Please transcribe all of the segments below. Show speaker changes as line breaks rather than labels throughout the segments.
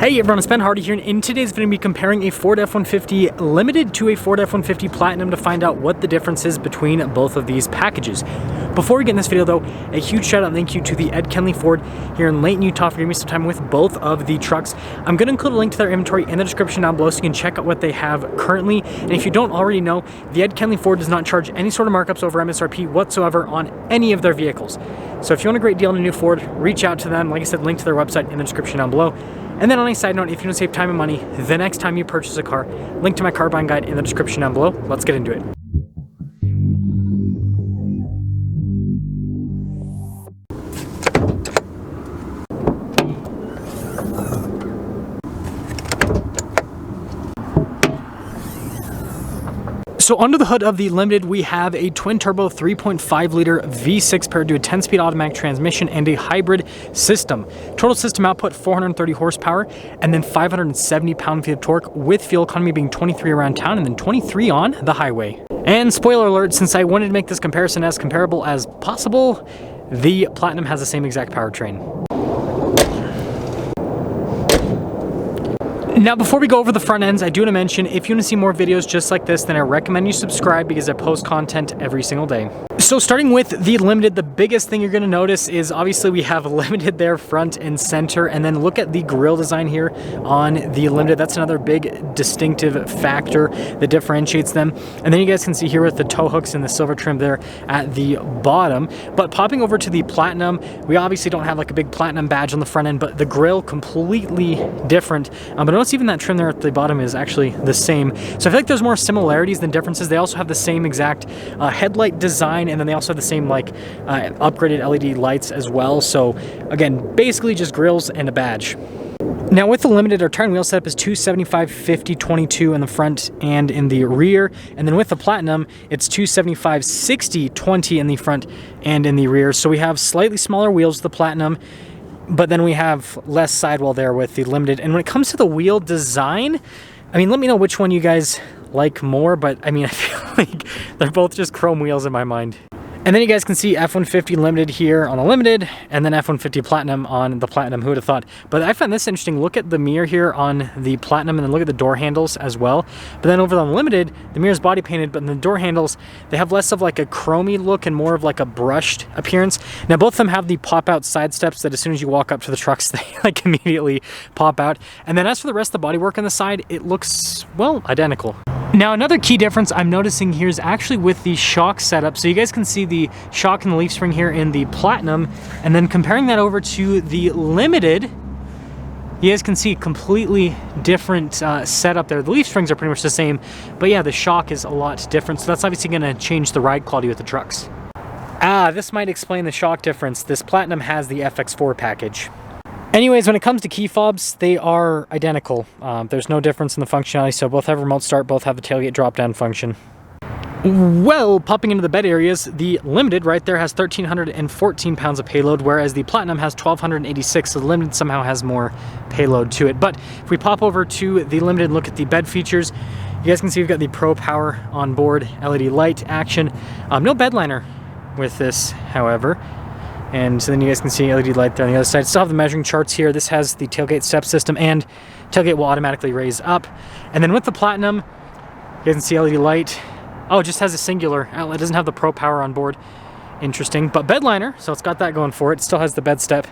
Hey everyone, it's Ben Hardy here, and in today's video, I'm going to be comparing a Ford F-150 Limited to a Ford F-150 Platinum to find out what the difference is between both of these packages. Before we get in this video though, a huge shout out and thank you to the Ed Kenley Ford here in Layton, Utah for giving me some time with both of the trucks. I'm going to include a link to their inventory in the description down below so you can check out what they have currently. And if you don't already know, the Ed Kenley Ford does not charge any sort of markups over MSRP whatsoever on any of their vehicles. So if you want a great deal on a new Ford, reach out to them. Like I said, link to their website in the description down below. And then on a side note, if you want to save time and money the next time you purchase a car, link to my car buying guide in the description down below. Let's get into it. So under the hood of the Limited, we have a twin-turbo 3.5-liter V6 paired to a 10-speed automatic transmission and a hybrid system. Total system output, 430 horsepower, and then 570 pound-feet of torque, with fuel economy being 23 around town and then 23 on the highway. And spoiler alert, since I wanted to make this comparison as comparable as possible, the Platinum has the same exact powertrain. Now, before we go over the front ends, I do want to mention, if you want to see more videos just like this, then I recommend you subscribe because I post content every single day. So starting with the Limited, the biggest thing you're going to notice is obviously we have Limited there front and center, and then look at the grille design here on the Limited. That's another big distinctive factor that differentiates them. And then you guys can see here with the tow hooks and the silver trim there at the bottom. But popping over to the Platinum, we obviously don't have like a big Platinum badge on the front end, but the grille completely different. But notice even that trim there at the bottom is actually the same. So I feel like there's more similarities than differences. They also have the same exact headlight design, and then they also have the same like upgraded LED lights as well. So again, basically just grills and a badge. Now with the Limited, our tire and wheel setup is 275/50/22 in the front and in the rear. And then with the Platinum, it's 275/60/20 in the front and in the rear. So we have slightly smaller wheels with the Platinum, but then we have less sidewall there with the Limited. And when it comes to the wheel design, I mean, let me know which one you guys like more, but I mean, I feel like they're both just chrome wheels in my mind. And then you guys can see F-150 Limited here on the Limited, and then F-150 Platinum on the Platinum. Who would have thought? But I find this interesting. Look at the mirror here on the Platinum, and then look at the door handles as well. But then over on the Limited, the mirror is body painted, but the door handles, they have less of like a chromey look and more of like a brushed appearance. Now both of them have the pop-out side steps that as soon as you walk up to the trucks, they like immediately pop out. And then as for the rest of the bodywork on the side, it looks, well, identical. Now another key difference I'm noticing here is actually with the shock setup. So you guys can see the shock and the leaf spring here in the Platinum, and then comparing that over to the Limited, you guys can see completely different setup there. The leaf springs are pretty much the same, but yeah, the shock is a lot different. So that's obviously gonna change the ride quality with the trucks. This might explain the shock difference. This Platinum has the FX4 package. Anyways, when it comes to key fobs, they are identical. There's no difference in the functionality, so both have remote start, both have the tailgate drop-down function. Well, popping into the bed areas, the Limited right there has 1,314 pounds of payload, whereas the Platinum has 1,286, so the Limited somehow has more payload to it. But if we pop over to the Limited and look at the bed features, you guys can see we've got the Pro Power on board, LED light action. No bed liner with this, however. And so then you guys can see LED light there on the other side. Still have the measuring charts here. This has the tailgate step system, and tailgate will automatically raise up. And then with the Platinum, you guys can see LED light. Oh, it just has a singular outlet. It doesn't have the Pro Power on board. Interesting. But bed liner, so it's got that going for it. It still has the bed step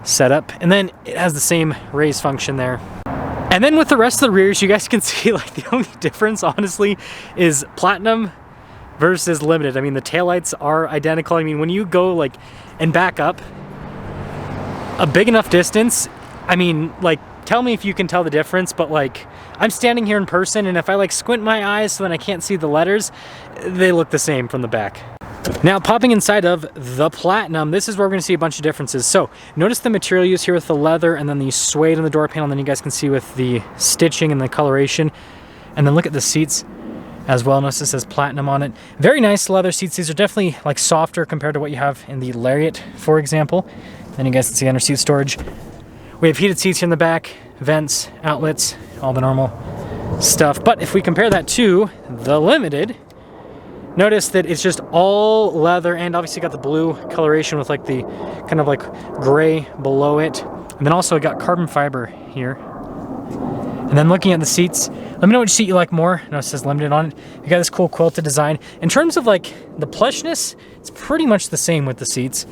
set up. And then it has the same raise function there. And then with the rest of the rears, you guys can see like the only difference, honestly, is Platinum versus Limited. I mean, the taillights are identical. I mean, when you go like and back up a big enough distance, I mean, like, tell me if you can tell the difference, but like, I'm standing here in person, and if I like squint my eyes so then I can't see the letters, they look the same from the back. Now, popping inside of the Platinum, this is where we're going to see a bunch of differences. So notice the material used here with the leather, and then the suede on the door panel, and then you guys can see with the stitching and the coloration. And then look at the seats as well. Notice this says Platinum on it. Very nice leather seats. These are definitely like softer compared to what you have in the Lariat, for example. Then you guys can see under seat storage. We have heated seats here in the back, vents, outlets, all the normal stuff. But if we compare that to the Limited, notice that it's just all leather, and obviously got the blue coloration with like the kind of like gray below it. And then also got carbon fiber here And then looking at the seats, let me know which seat you like more. I know it says limited on it. You got this cool quilted design. In terms of like the plushness, it's pretty much the same with the seats.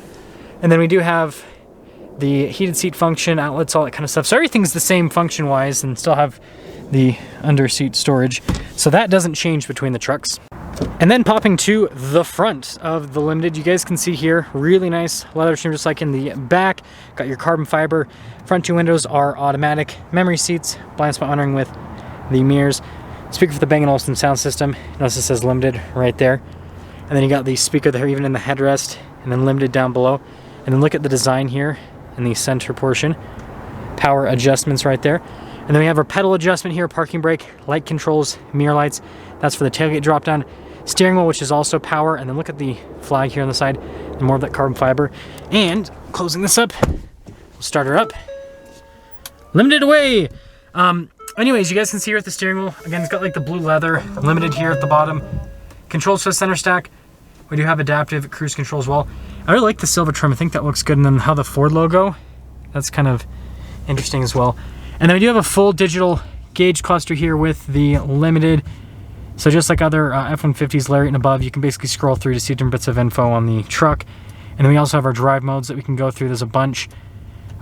And then we do have the heated seat function, outlets, all that kind of stuff. So everything's the same function-wise, and still have the under seat storage. So that doesn't change between the trucks. And then popping to the front of the Limited, you guys can see here, really nice leather trim just like in the back. Got your carbon fiber. Front two windows are automatic. Memory seats, blind spot monitoring with the mirrors. Speaker for the Bang & Olufsen sound system. Notice it says Limited right there. And then you got the speaker there even in the headrest, and then Limited down below. And then look at the design here in the center portion. Power adjustments right there. And then we have our pedal adjustment here, parking brake, light controls, mirror lights. That's for the tailgate drop down. Steering wheel, which is also power, and then look at the flag here on the side, and more of that carbon fiber. And closing this up, we'll start her up. Limited away! Anyways, you guys can see here at the steering wheel, again, it's got like the blue leather, Limited here at the bottom. Controls for the center stack. We do have adaptive cruise control as well. I really like the silver trim, I think that looks good, and then how the Ford logo, that's kind of interesting as well. And then we do have a full digital gauge cluster here with the Limited. So just like other F-150s, Lariat and above, you can basically scroll through to see different bits of info on the truck. And then we also have our drive modes that we can go through. There's a bunch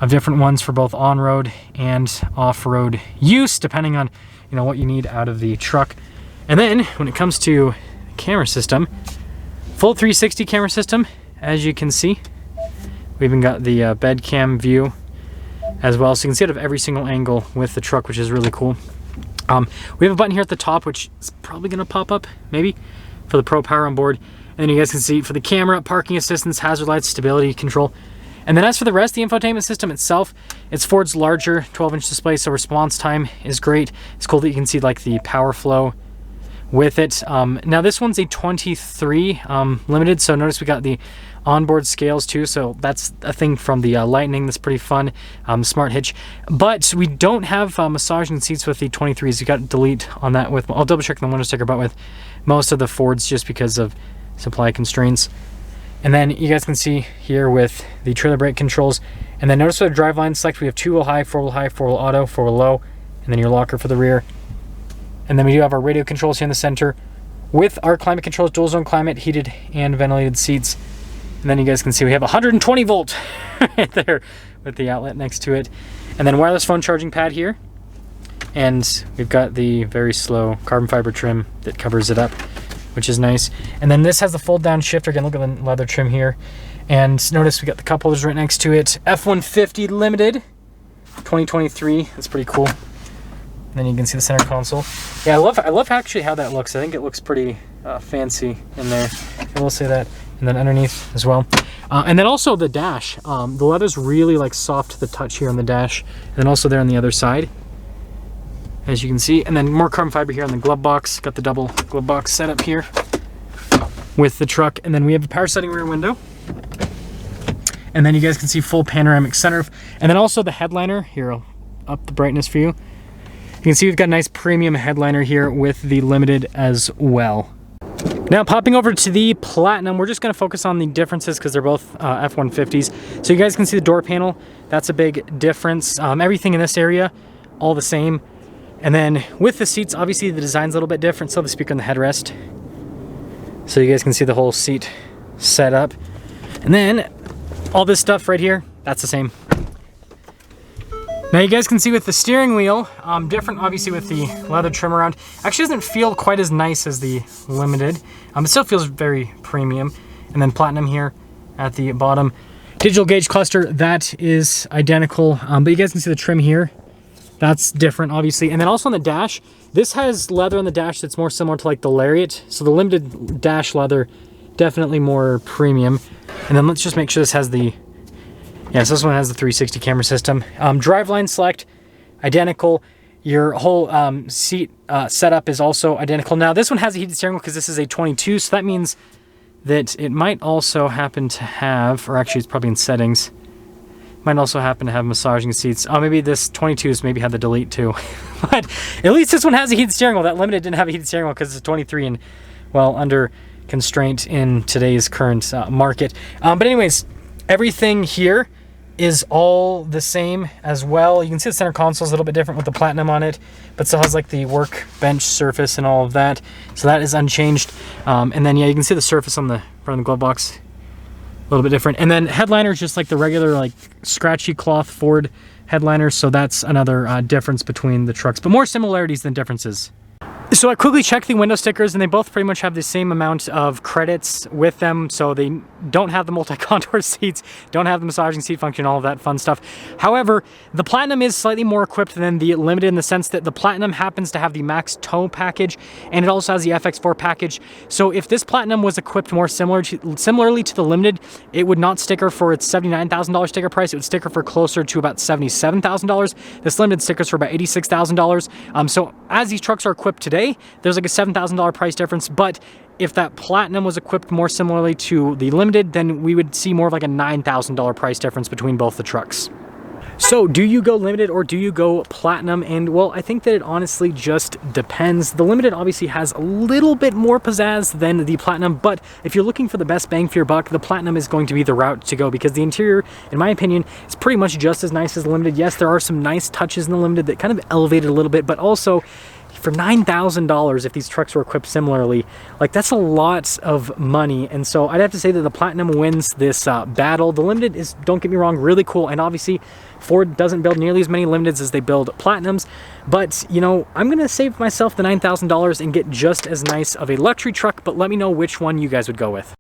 of different ones for both on-road and off-road use, depending on what you need out of the truck. And then when it comes to the camera system, full 360 camera system, as you can see. We even got the bed cam view as well, so you can see it of every single angle with the truck, which is really cool. We have a button here at the top, which is probably going to pop up, maybe, for the Pro Power on board. And then you guys can see for the camera, parking assistance, hazard lights, stability control. And then as for the rest, the infotainment system itself, it's Ford's larger 12-inch display, so response time is great. It's cool that you can see like the power flow with it. Now this one's a 23 Limited, so notice we got the onboard scales too, so that's a thing from the Lightning that's pretty fun. Smart hitch, but we don't have massaging seats with the 23s. You got to delete on that with, I'll double check the window sticker, but with most of the Fords just because of supply constraints. And then you guys can see here with the trailer brake controls, and then notice for the driveline select, we have 2-wheel high, 4-wheel auto, 4-wheel low, and then your locker for the rear. And then we do have our radio controls here in the center with our climate controls, dual zone climate, heated and ventilated seats. And then you guys can see we have 120 volt right there with the outlet next to it. And then wireless phone charging pad here. And we've got the very slow carbon fiber trim that covers it up, which is nice. And then this has the fold down shifter. Again, look at the leather trim here. And notice we got the cup holders right next to it. F-150 Limited 2023. That's pretty cool. And then you can see the center console. Yeah, I love actually how that looks. I think it looks pretty fancy in there. I will say that. And then underneath as well. And then also the dash. The leather's really like soft to the touch here on the dash. And then also there on the other side, as you can see. And then more carbon fiber here on the glove box. Got the double glove box setup here with the truck. And then we have a power setting rear window. And then you guys can see full panoramic sunroof. And then also the headliner. Here, I'll up the brightness for you. You can see we've got a nice premium headliner here with the Limited as well. Now popping over to the Platinum, we're just going to focus on the differences because they're both F-150s. So you guys can see the door panel. That's a big difference. Everything in this area, all the same. And then with the seats, obviously the design's a little bit different. So the speaker in the headrest. So you guys can see the whole seat setup. And then all this stuff right here, that's the same. Now you guys can see with the steering wheel, different obviously with the leather trim around. Actually doesn't feel quite as nice as the Limited. It still feels very premium. And then Platinum here at the bottom. Digital gauge cluster, that is identical. But you guys can see the trim here. That's different obviously. And then also on the dash, this has leather on the dash that's more similar to like the Lariat. So the Limited dash leather, definitely more premium. And then let's just make sure this has the, yes, this one has the 360 camera system. Driveline select, identical. Your whole seat setup is also identical. Now this one has a heated steering wheel because this is a 22, so that means that it might also happen to have, or actually it's probably in settings, might also happen to have massaging seats. Oh, maybe this 22's maybe had the delete too. But at least this one has a heated steering wheel. That Limited didn't have a heated steering wheel because it's a 23 and, well, under constraint in today's current market. But anyways, everything here is all the same as well. You can see the center console is a little bit different with the Platinum on it, but still has like the workbench surface and all of that. So that is unchanged. And then yeah, you can see the surface on the front of the glove box, a little bit different. And then headliner is just like the regular like scratchy cloth Ford headliner. So that's another difference between the trucks, but more similarities than differences. So I quickly checked the window stickers and they both pretty much have the same amount of credits with them. So they don't have the multi-contour seats, don't have the massaging seat function, all of that fun stuff. However, the Platinum is slightly more equipped than the Limited in the sense that the Platinum happens to have the Max Tow package and it also has the FX4 package. So if this Platinum was equipped more similarly to the Limited, it would not sticker for its $79,000 sticker price. It would sticker for closer to about $77,000. This Limited stickers for about $86,000. So as these trucks are equipped today, there's like a $7,000 price difference, but if that Platinum was equipped more similarly to the Limited, then we would see more of like a $9,000 price difference between both the trucks. So do you go Limited or do you go Platinum? And well, I think that it honestly just depends. The Limited obviously has a little bit more pizzazz than the Platinum, but if you're looking for the best bang for your buck, the Platinum is going to be the route to go because the interior, in my opinion, is pretty much just as nice as the Limited. Yes, there are some nice touches in the Limited that kind of elevate it a little bit, but also for $9,000, if these trucks were equipped similarly, like that's a lot of money. And so I'd have to say that the Platinum wins this battle. The Limited is, don't get me wrong, really cool. And obviously Ford doesn't build nearly as many Limiteds as they build Platinums. But, you know, I'm going to save myself the $9,000 and get just as nice of a luxury truck. But let me know which one you guys would go with.